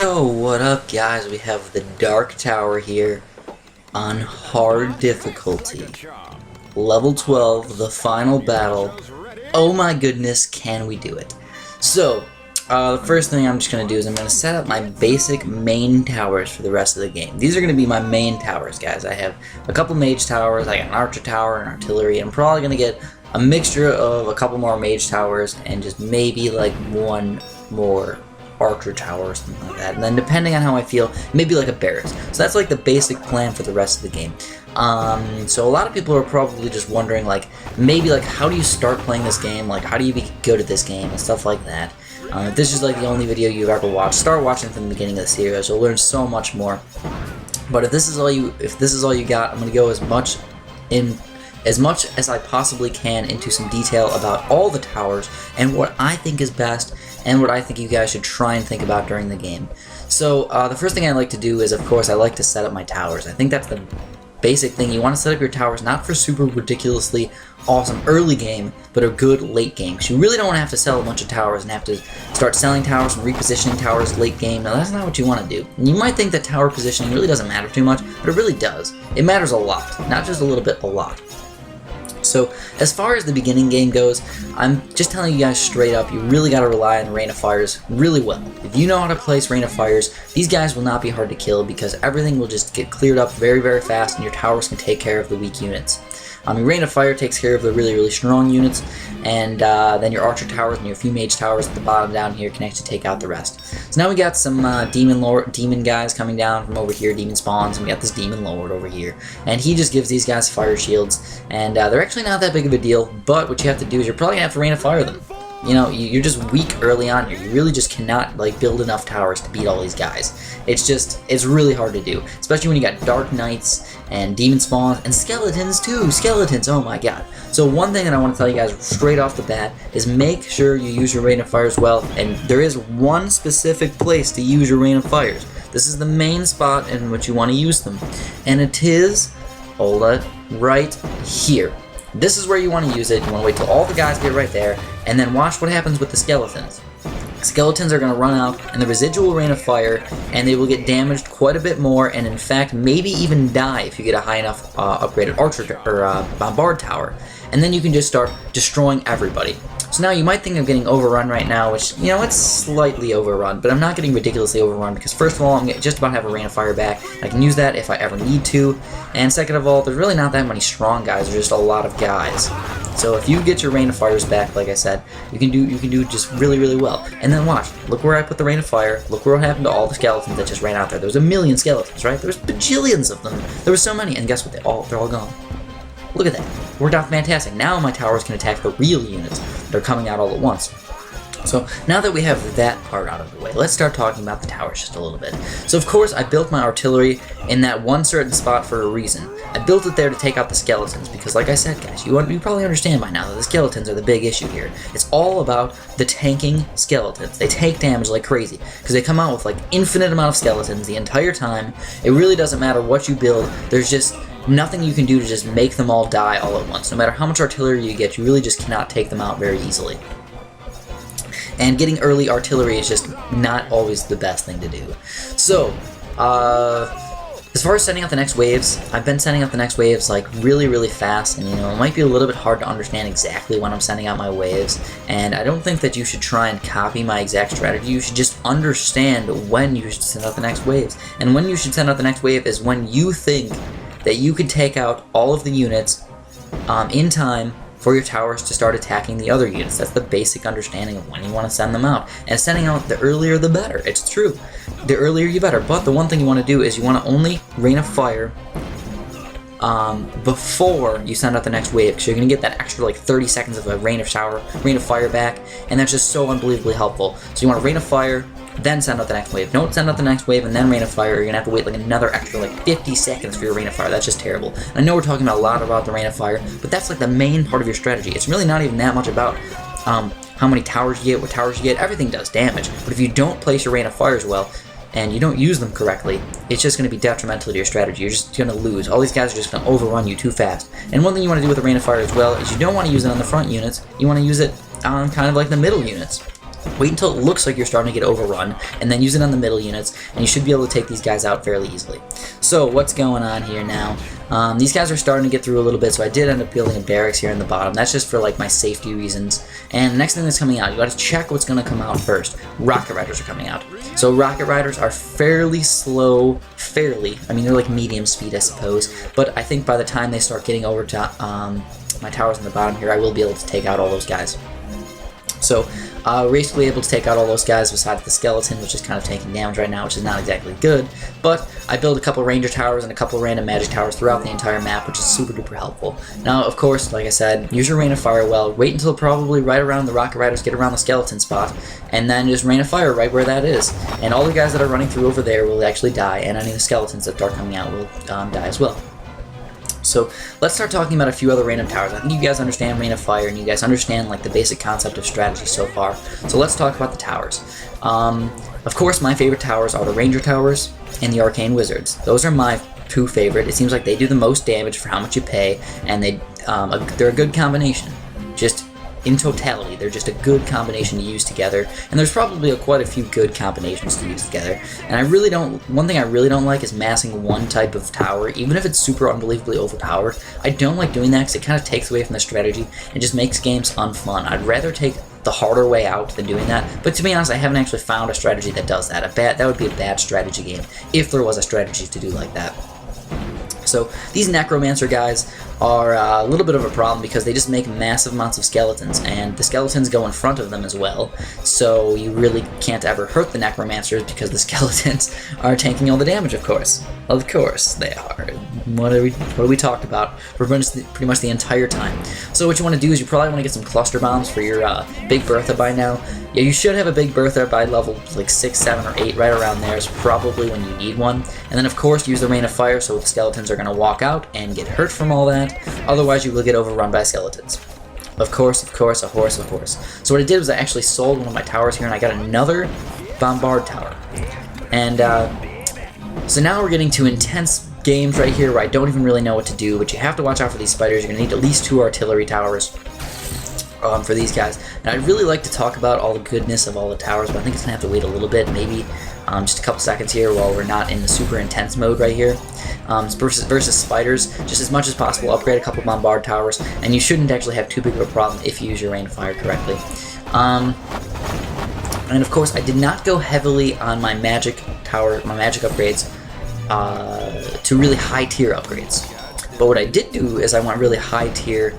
So what up guys, we have the Dark Tower here on hard difficulty. Level 12, the final battle. Oh my goodness, can we do it? So, the first thing I'm just going to do is I'm going to set up my basic main towers for the rest of the game. These are going to be my main towers, guys. I have a couple mage towers, I got an archer tower, an artillery, and I'm probably going to get a mixture of a couple more mage towers and just maybe like one more archer tower or something like that, and then depending on how I feel, maybe like a barracks. So that's like the basic plan for the rest of the game. So a lot of people are probably just wondering, like, maybe like how do you start playing this game, like how do you be good at this game and stuff like that. If this is like the only video you've ever watched, start watching from the beginning of the series. You'll learn so much more. But if this is all you got, I'm gonna go as much as I possibly can into some detail about all the towers and what I think is best and what I think you guys should try and think about during the game. So the first thing I like to do is, of course, I like to set up my towers. I think that's the basic thing. You want to set up your towers not for super ridiculously awesome early game, but a good late game. So you really don't want to have to sell a bunch of towers and have to start selling towers and repositioning towers late game. Now that's not what you want to do. And you might think that tower positioning really doesn't matter too much, but it really does. It matters a lot, not just a little bit, a lot. So as far as the beginning game goes, I'm just telling you guys straight up, you really got to rely on Rain of Fires really well. If you know how to place Rain of Fires, these guys will not be hard to kill because everything will just get cleared up very, very fast and your towers can take care of the weak units. Rain of Fire takes care of the really, really strong units, and then your archer towers and your few mage towers at the bottom down here can actually take out the rest. So now we got some demon guys coming down from over here, demon spawns, and we got this demon lord over here. And he just gives these guys fire shields, and they're actually not that big of a deal, but what you have to do is you're probably going to have to Rain of Fire them. You know, you're just weak early on here. You really just cannot, like, build enough towers to beat all these guys. It's really hard to do, especially when you got Dark Knights and Demon Spawns and Skeletons too. Skeletons, oh my god. So one thing that I want to tell you guys straight off the bat is make sure you use your Rain of Fires well, and there is one specific place to use your Rain of Fires. This is the main spot in which you want to use them, and it is, hold it, right here. This is where you want to use it. You want to wait till all the guys get right there, and then watch what happens with the skeletons. Skeletons are going to run out in the residual Rain of Fire, and they will get damaged quite a bit more, and in fact, maybe even die if you get a high enough upgraded archer or bombard tower. And then you can just start destroying everybody. So now you might think I'm getting overrun right now, which, you know, it's slightly overrun, but I'm not getting ridiculously overrun because first of all, I'm just about to have a Rain of Fire back. I can use that if I ever need to, and second of all, there's really not that many strong guys, there's just a lot of guys. So if you get your Rain of Fires back, like I said, you can do just really, really well. And then watch, look where I put the Rain of Fire, look what happened to all the skeletons that just ran out there. There was a million skeletons, right? There was bajillions of them. There were so many, and guess what? They're all gone. Look at that. Worked out fantastic. Now my towers can attack the real units that are coming out all at once. So now that we have that part out of the way, let's start talking about the towers just a little bit. So of course I built my artillery in that one certain spot for a reason. I built it there to take out the skeletons because, like I said, guys, you probably understand by now that the skeletons are the big issue here. It's all about the tanking skeletons. They take damage like crazy because they come out with like infinite amount of skeletons the entire time. It really doesn't matter what you build. There's just nothing you can do to just make them all die all at once. No matter how much artillery you get, you really just cannot take them out very easily. And getting early artillery is just not always the best thing to do. So, as far as setting up the next waves, I've been setting up the next waves like really, really fast, and you know, it might be a little bit hard to understand exactly when I'm sending out my waves, and I don't think that you should try and copy my exact strategy. You should just understand when you should send out the next waves. And when you should send out the next wave is when you think that you could take out all of the units in time for your towers to start attacking the other units. That's the basic understanding of when you want to send them out. And sending out the earlier the better. It's true. The earlier you better. But the one thing you want to do is you want to only Rain of Fire before you send out the next wave, because you're going to get that extra like 30 seconds of a Rain of Fire back, and that's just so unbelievably helpful. So you want to Rain of Fire, then send out the next wave. Don't send out the next wave and then Rain of Fire. You're going to have to wait like another extra like 50 seconds for your Rain of Fire. That's just terrible. I know we're talking a lot about the Rain of Fire, but that's like the main part of your strategy. It's really not even that much about how many towers you get, what towers you get. Everything does damage, but if you don't place your Rain of Fires well, and you don't use them correctly, it's just going to be detrimental to your strategy. You're just going to lose. All these guys are just going to overrun you too fast. And one thing you want to do with the Rain of Fire as well is you don't want to use it on the front units. You want to use it on kind of like the middle units. Wait until it looks like you're starting to get overrun, and then use it on the middle units, and you should be able to take these guys out fairly easily. So what's going on here now? These guys are starting to get through a little bit, so I did end up building a barracks here in the bottom. That's just for like my safety reasons. And the next thing that's coming out, you got to check what's going to come out first. Rocket Riders are coming out. So Rocket Riders are fairly slow, I mean they're like medium speed I suppose, but I think by the time they start getting over to my towers in the bottom here, I will be able to take out all those guys. So we're basically able to take out all those guys besides the skeleton, which is kind of taking damage right now, which is not exactly good. But I build a couple ranger towers and a couple random magic towers throughout the entire map, which is super duper helpful. Now, of course, like I said, use your rain of fire well. Wait until probably right around the rocket riders get around the skeleton spot, and then just rain of fire right where that is. And all the guys that are running through over there will actually die, and any of the skeletons that are coming out will die as well. So let's start talking about a few other random towers. I think you guys understand Rain of Fire, and you guys understand like the basic concept of strategy so far. So let's talk about the towers. Of course, my favorite towers are the Ranger Towers and the Arcane Wizards. Those are my two favorite. It seems like they do the most damage for how much you pay, and they're a good combination. Just in totality, they're just a good combination to use together, and there's probably quite a few good combinations to use together. And one thing I really don't like is massing one type of tower, even if it's super unbelievably overpowered. I don't like doing that because it kind of takes away from the strategy and just makes games unfun. I'd rather take the harder way out than doing that, but to be honest, I haven't actually found a strategy that does that. That would be a bad strategy game, if there was a strategy to do like that. So these Necromancer guys are a little bit of a problem because they just make massive amounts of skeletons, and the skeletons go in front of them as well, so you really can't ever hurt the Necromancers because the skeletons are taking all the damage, of course. Of course they are. What have we talked about for pretty much the entire time? So what you want to do is you probably want to get some cluster bombs for your Big Bertha by now. Yeah, you should have a Big Bertha by level like 6, 7, or 8, right around there is probably when you need one. And then of course use the Rain of Fire so the skeletons are going to walk out and get hurt from all that. Otherwise you will get overrun by skeletons. Of course, of course, of course, of course. So what I did was I actually sold one of my towers here and I got another Bombard Tower. And so now we're getting to intense games right here where I don't even really know what to do, but you have to watch out for these spiders. You're going to need at least 2 artillery towers for these guys. And I'd really like to talk about all the goodness of all the towers, but I think it's going to have to wait a little bit, maybe just a couple seconds here while we're not in the super intense mode right here. Versus spiders, just as much as possible, upgrade a couple Bombard Towers, and you shouldn't actually have too big of a problem if you use your Rain of Fire correctly. And of course, I did not go heavily on my magic tower, my magic upgrades, to really high tier upgrades. But what I did do is I went really high tier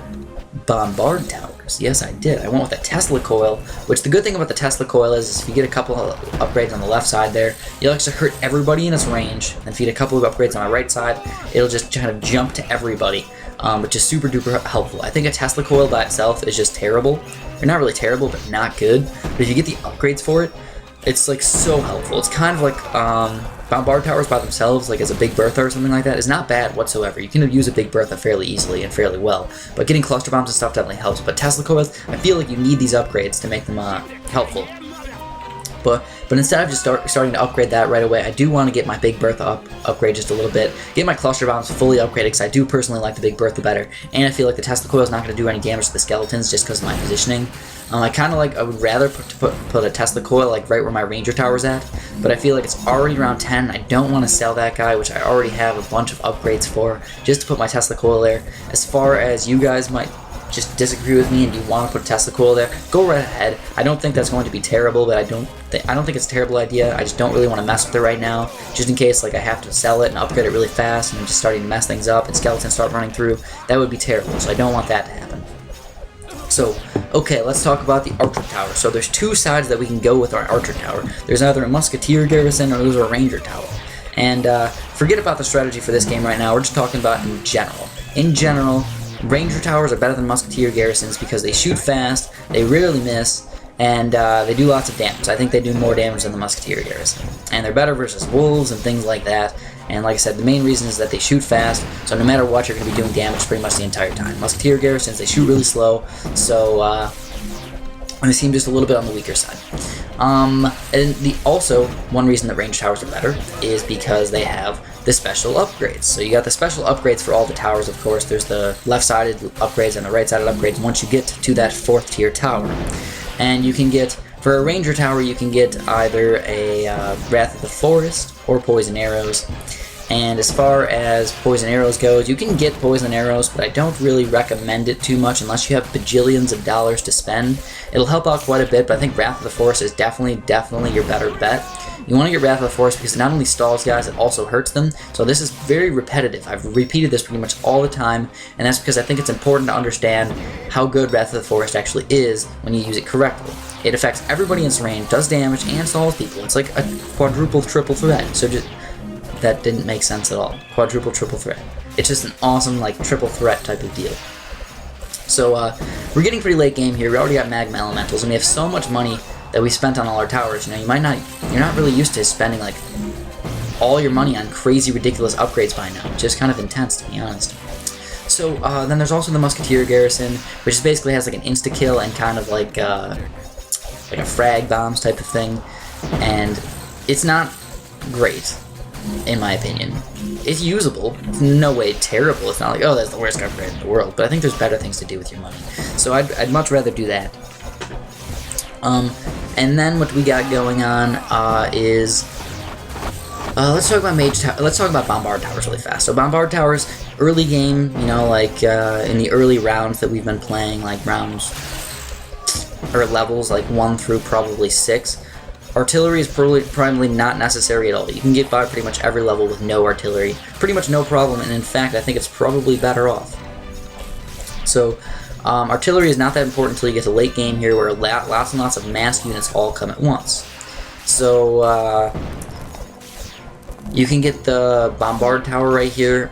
Bombard Towers. Yes, I did. I went with a Tesla coil, which the good thing about the Tesla coil is if you get a couple of upgrades on the left side there, you'll actually hurt everybody in its range. And if you get a couple of upgrades on my right side, it'll just kind of jump to everybody, which is super duper helpful. I think a Tesla coil by itself is just terrible. Or not really terrible, but not good. But if you get the upgrades for it, it's like so helpful. It's kind of like Bombard Towers by themselves, like as a Big Bertha or something like that, is not bad whatsoever. You can use a Big Bertha fairly easily and fairly well, but getting cluster bombs and stuff definitely helps. But Tesla coils, I feel like you need these upgrades to make them helpful. But instead of just starting to upgrade that right away, I do want to get my Big Bertha upgrade just a little bit, get my cluster bombs fully upgraded because I do personally like the Big Bertha better, and I feel like the Tesla coil is not going to do any damage to the skeletons just because of my positioning. I would rather put a Tesla coil like right where my Ranger Tower's at, but I feel like it's already around 10. I don't want to sell that guy, which I already have a bunch of upgrades for, just to put my Tesla coil there. As far as you guys might just disagree with me and you want to put a Tesla coil there, go right ahead. I don't think that's going to be terrible, but I don't think it's a terrible idea. I just don't really want to mess with it right now, just in case like I have to sell it and upgrade it really fast and I'm just starting to mess things up and skeletons start running through. That would be terrible, so I don't want that to happen. So, okay, let's talk about the Archer Tower. So there's 2 sides that we can go with our Archer Tower. There's either a Musketeer garrison or there's a Ranger Tower. And forget about the strategy for this game right now. We're just talking about in general. In general, Ranger Towers are better than Musketeer garrisons because they shoot fast, they rarely miss, and they do lots of damage. I think they do more damage than the Musketeer garrison. And they're better versus wolves and things like that. And like I said, the main reason is that they shoot fast, so no matter what, you're going to be doing damage pretty much the entire time. Musketeer garrisons, they shoot really slow, so they seem just a little bit on the weaker side. And also, one reason that range towers are better is because they have the special upgrades. So you got the special upgrades for all the towers, of course. There's the left-sided upgrades and the right-sided upgrades once you get to that 4th tier tower. And you can get, For a ranger tower, you can get either a Wrath of the Forest or poison arrows. And as far as poison arrows goes, you can get poison arrows, but I don't really recommend it too much unless you have bajillions of dollars to spend. It'll help out quite a bit, but I think Wrath of the Forest is definitely your better bet. You want to get Wrath of the Forest because it not only stalls guys, it also hurts them. So this is very repetitive. I've repeated this pretty much all the time, and that's because I think it's important to understand how good Wrath of the Forest actually is when you use it correctly. It affects everybody in its range, does damage, and stalls people. It's like a quadruple, triple threat. So just... that didn't make sense at all. Quadruple, triple threat. It's just an awesome, like, triple threat type of deal. So, we're getting pretty late game here. We already got magma elementals, and we have so much money that we spent on all our towers. You know, you're not really used to spending, like, all your money on crazy, ridiculous upgrades by now. It's just kind of intense, to be honest. So, then there's also the Musketeer garrison, which is basically has, like, an insta-kill and kind of like a frag bombs type of thing. And it's not great, in my opinion. It's usable. It's no way terrible. It's not like, oh, that's the worst upgrade in the world. But I think there's better things to do with your money. So I'd much rather do that. And then what we got going on is... let's talk about let's talk about Bombard Towers really fast. So Bombard Towers, early game, you know, like in the early rounds that we've been playing, like rounds... or levels, like 1 through probably 6... artillery is probably not necessary at all. You can get by pretty much every level with no artillery. Pretty much no problem, and in fact, I think it's probably better off. So, artillery is not that important until you get to late game here, where lots and lots of massed units all come at once. So, you can get the Bombard Tower right here.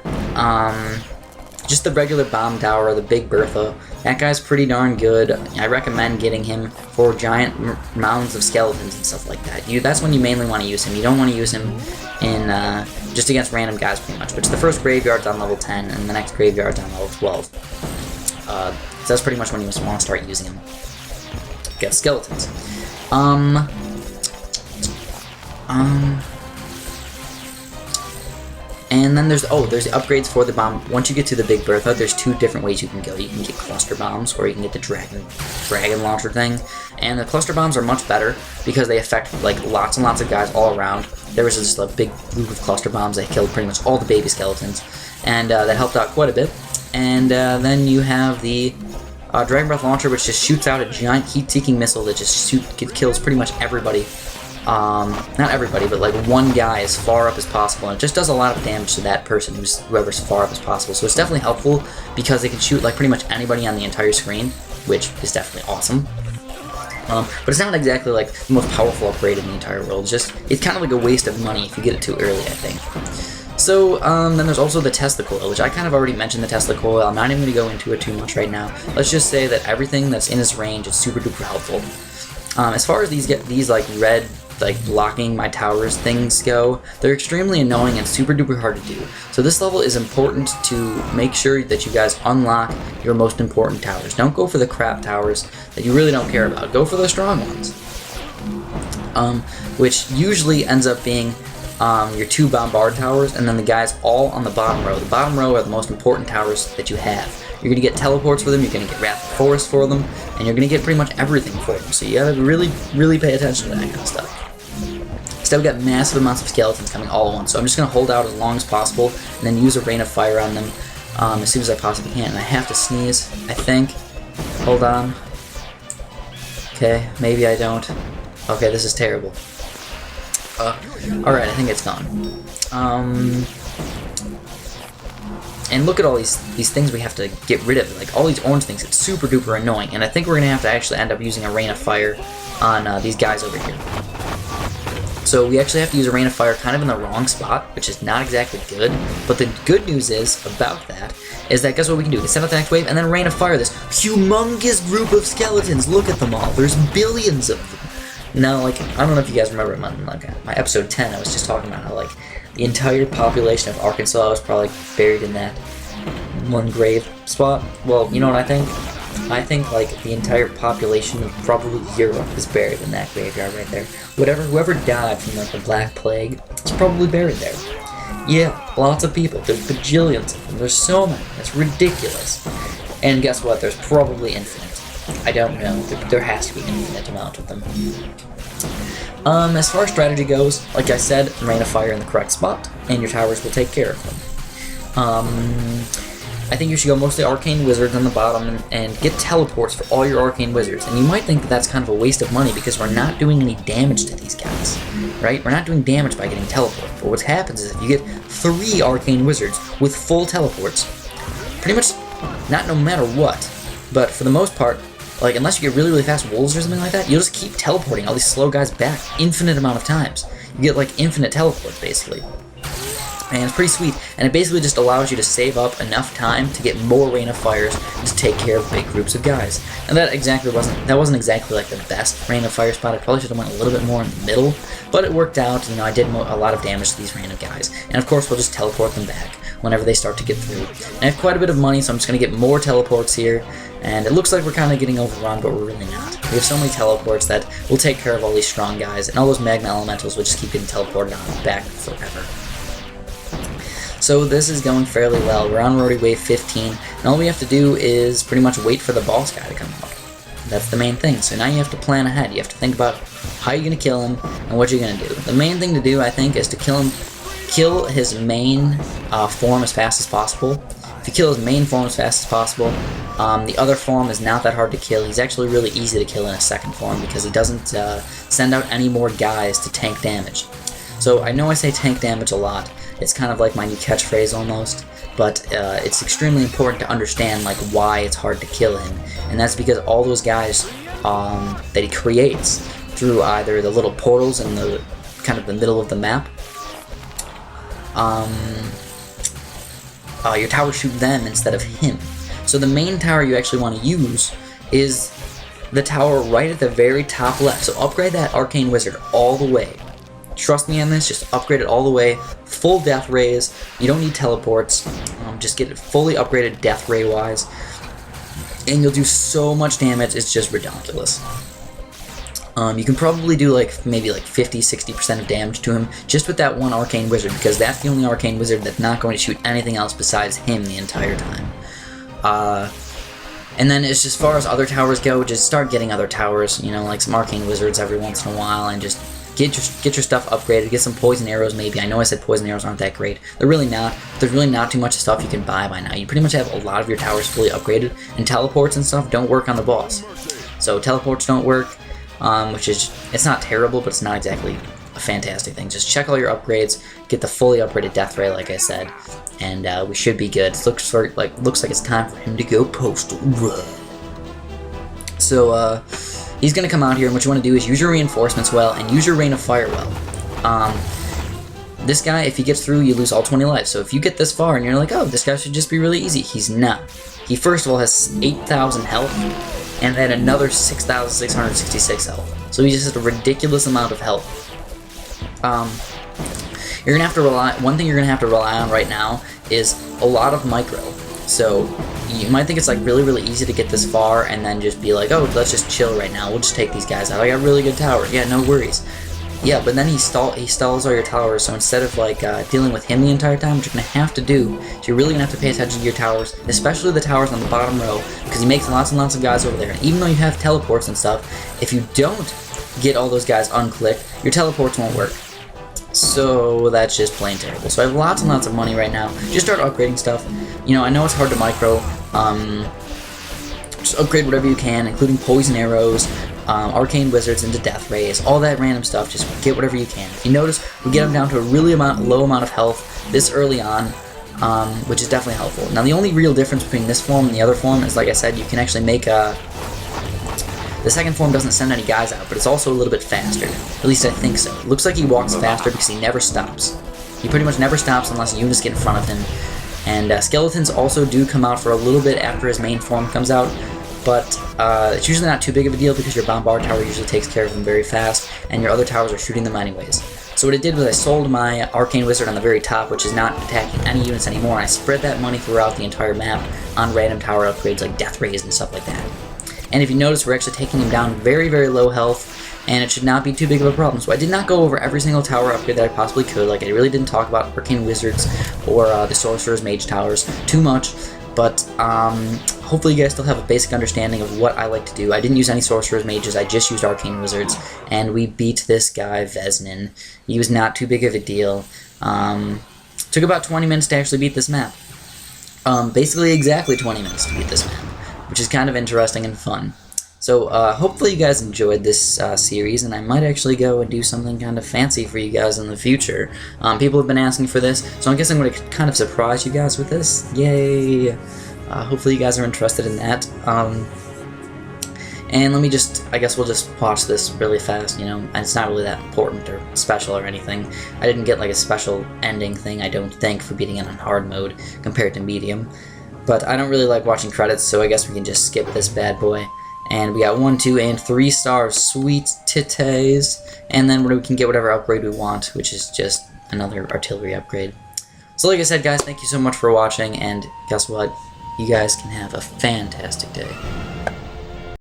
Just the regular Bomb Tower, the Big Bertha. That guy's pretty darn good. I recommend getting him for giant mounds of skeletons and stuff like that. That's when you mainly want to use him. You don't want to use him in just against random guys pretty much. Which the first graveyard's on level 10, and the next graveyard's on level 12. So that's pretty much when you want to start using him against skeletons. And then there's the upgrades for the bomb. Once you get to the Big Bertha, there's 2 different ways you can go. You can get cluster bombs, or you can get the dragon launcher thing. And the cluster bombs are much better because they affect like lots and lots of guys all around. There was just a big group of cluster bombs that killed pretty much all the baby skeletons, and that helped out quite a bit. And then you have the Dragon Breath launcher, which just shoots out a giant heat-seeking missile that just kills pretty much everybody. Not everybody, but like one guy as far up as possible, and it just does a lot of damage to that person, whoever's far up as possible. So it's definitely helpful because they can shoot like pretty much anybody on the entire screen, which is definitely awesome. But it's not exactly like the most powerful upgrade in the entire world. It's kind of like a waste of money if you get it too early, I think. So, then there's also the Tesla Coil, which I kind of already mentioned the Tesla Coil. I'm not even going to go into it too much right now. Let's just say that everything that's in its range is super duper helpful. As far as these like red, like blocking my towers things go, they're extremely annoying and super duper hard to do. So this level is important to make sure that you guys unlock your most important towers. Don't go for the crap towers that you really don't care about. Go for the strong ones. Which usually ends up being your 2 Bombard Towers, and then the guys all on the bottom row. The bottom row are the most important towers that you have. You're going to get teleports for them, you're going to get Wrath of the Forest for them, and you're going to get pretty much everything for them. So you gotta really, really pay attention to that kind of stuff. Instead, we got massive amounts of skeletons coming all at once, so I'm just going to hold out as long as possible, and then use a Rain of Fire on them as soon as I possibly can. And I have to sneeze, I think. Hold on. Okay, maybe I don't. Okay, this is terrible. Alright, I think it's gone. And look at all these things we have to get rid of. Like, all these orange things, it's super duper annoying. And I think we're going to have to actually end up using a Rain of Fire on these guys over here. So we actually have to use a Rain of Fire kind of in the wrong spot, which is not exactly good. But the good news is, about that, is that guess what we can do? We can send out the next wave and then Rain of Fire this humongous group of skeletons. Look at them all. There's billions of them. Now, like, I don't know if you guys remember my episode 10, I was just talking about how, like, the entire population of Arkansas was probably buried in that one grave spot. Well, you know what I think? I think, like, the entire population of probably Europe is buried in that graveyard right there. Whoever died from, like, the Black Plague is probably buried there. Yeah, lots of people. There's bajillions of them. There's so many. It's ridiculous. And guess what? There's probably infinite. I don't know. There has to be an infinite amount of them. As far as strategy goes, like I said, rain of fire in the correct spot, and your towers will take care of them. I think you should go mostly Arcane Wizards on the bottom and get teleports for all your Arcane Wizards. And you might think that that's kind of a waste of money because we're not doing any damage to these guys, right? We're not doing damage by getting teleport. But what happens is if you get 3 Arcane Wizards with full teleports, pretty much, not no matter what, but for the most part, like unless you get really, really fast wolves or something like that, you'll just keep teleporting all these slow guys back infinite amount of times. You get like infinite teleports basically. And it's pretty sweet, and it basically just allows you to save up enough time to get more Rain of Fires to take care of big groups of guys. And that wasn't exactly like the best Rain of Fire spot. I probably should have went a little bit more in the middle, but it worked out. You know, I did a lot of damage to these Rain of guys, and of course we'll just teleport them back whenever they start to get through. And I have quite a bit of money, so I'm just gonna get more teleports here. And it looks like we're kind of getting overrun, but we're really not. We have so many teleports that will take care of all these strong guys, and all those magma elementals will just keep getting teleported on back forever. So this is going fairly well. We're on already wave 15, and all we have to do is pretty much wait for the boss guy to come out. That's the main thing. So now you have to plan ahead. You have to think about how you're going to kill him and what you're going to do. The main thing to do, I think, is to kill his main form as fast as possible. If you kill his main form as fast as possible, the other form is not that hard to kill. He's actually really easy to kill in a second form because he doesn't send out any more guys to tank damage. So I know I say tank damage a lot. It's kind of like my new catchphrase almost, but it's extremely important to understand like why it's hard to kill him, and that's because all those guys that he creates through either the little portals in the kind of the middle of the map, your towers shoot them instead of him. So the main tower you actually want to use is the tower right at the very top left. So upgrade that Arcane Wizard all the way. Trust me on this, just upgrade it all the way, full death rays. You don't need teleports, just get it fully upgraded death ray wise, and you'll do so much damage, it's just ridiculous. You can probably do like maybe like 50-60% of damage to him just with that one Arcane Wizard, because that's the only Arcane Wizard that's not going to shoot anything else besides him the entire time. And then as far as other towers go, just start getting other towers, you know, like some Arcane Wizards every once in a while, and just get your stuff upgraded. Get some poison arrows maybe. I know I said poison arrows aren't that great. They're really not. There's really not too much stuff you can buy by now. You pretty much have a lot of your towers fully upgraded, and teleports and stuff don't work on the boss. So teleports don't work, which is, it's not terrible, but it's not exactly a fantastic thing. Just check all your upgrades, get the fully upgraded death ray like I said, and we should be good. It looks like it's time for him to go postal. So he's going to come out here, and what you want to do is use your reinforcements well and use your Rain of Fire well. This guy, if he gets through, you lose all 20 lives. So if you get this far and you're like, oh, this guy should just be really easy, he's not. He first of all has 8,000 health and then another 6,666 health. So he just has a ridiculous amount of health. You're going to have to one thing you're going to have to rely on right now is a lot of micro. So you might think it's like really, really easy to get this far and then just be like, oh, let's just chill right now. We'll just take these guys out. I got really good towers. Yeah, no worries. Yeah, but then he stalls all your towers. So instead of like dealing with him the entire time, what you're going to have to do is you're really going to have to pay attention to your towers, especially the towers on the bottom row, because he makes lots and lots of guys over there. And even though you have teleports and stuff, if you don't get all those guys unclicked, your teleports won't work. So that's just plain terrible. So I have lots and lots of money right now. Just start upgrading stuff. You know, I know it's hard to micro. Just upgrade whatever you can, including poison arrows, arcane wizards into death rays, all that random stuff. Just get whatever you can. If you notice, we get them down to a really low amount of health this early on, which is definitely helpful. Now the only real difference between this form and the other form is, like I said, you can actually make the second form doesn't send any guys out, but it's also a little bit faster. At least I think so. It looks like he walks faster because he never stops. He pretty much never stops unless units get in front of him. And skeletons also do come out for a little bit after his main form comes out, but it's usually not too big of a deal because your bombard tower usually takes care of them very fast, and your other towers are shooting them anyways. So what I did was I sold my Arcane Wizard on the very top, which is not attacking any units anymore, and I spread that money throughout the entire map on random tower upgrades like death rays and stuff like that. And if you notice, we're actually taking him down very, very low health, and it should not be too big of a problem. So I did not go over every single tower upgrade that I possibly could. Like, I really didn't talk about Arcane Wizards or the Sorcerer's Mage Towers too much, but hopefully you guys still have a basic understanding of what I like to do. I didn't use any sorcerers, mages, I just used arcane wizards, and we beat this guy, Vesnin. He was not too big of a deal. Took about 20 minutes to actually beat this map. Basically exactly 20 minutes to beat this map, which is kind of interesting and fun. So hopefully you guys enjoyed this series, and I might actually go and do something kind of fancy for you guys in the future. People have been asking for this, so I guess I'm going to kind of surprise you guys with this. Yay! Hopefully you guys are interested in that. And let me just, I guess we'll just watch this really fast, you know, and it's not really that important or special or anything. I didn't get like a special ending thing, I don't think, for beating it on hard mode compared to medium. But I don't really like watching credits, so I guess we can just skip this bad boy. And we got 1, 2, and 3 stars, sweet titties. And then we can get whatever upgrade we want, which is just another artillery upgrade. So like I said, guys, thank you so much for watching, and guess what? You guys can have a fantastic day.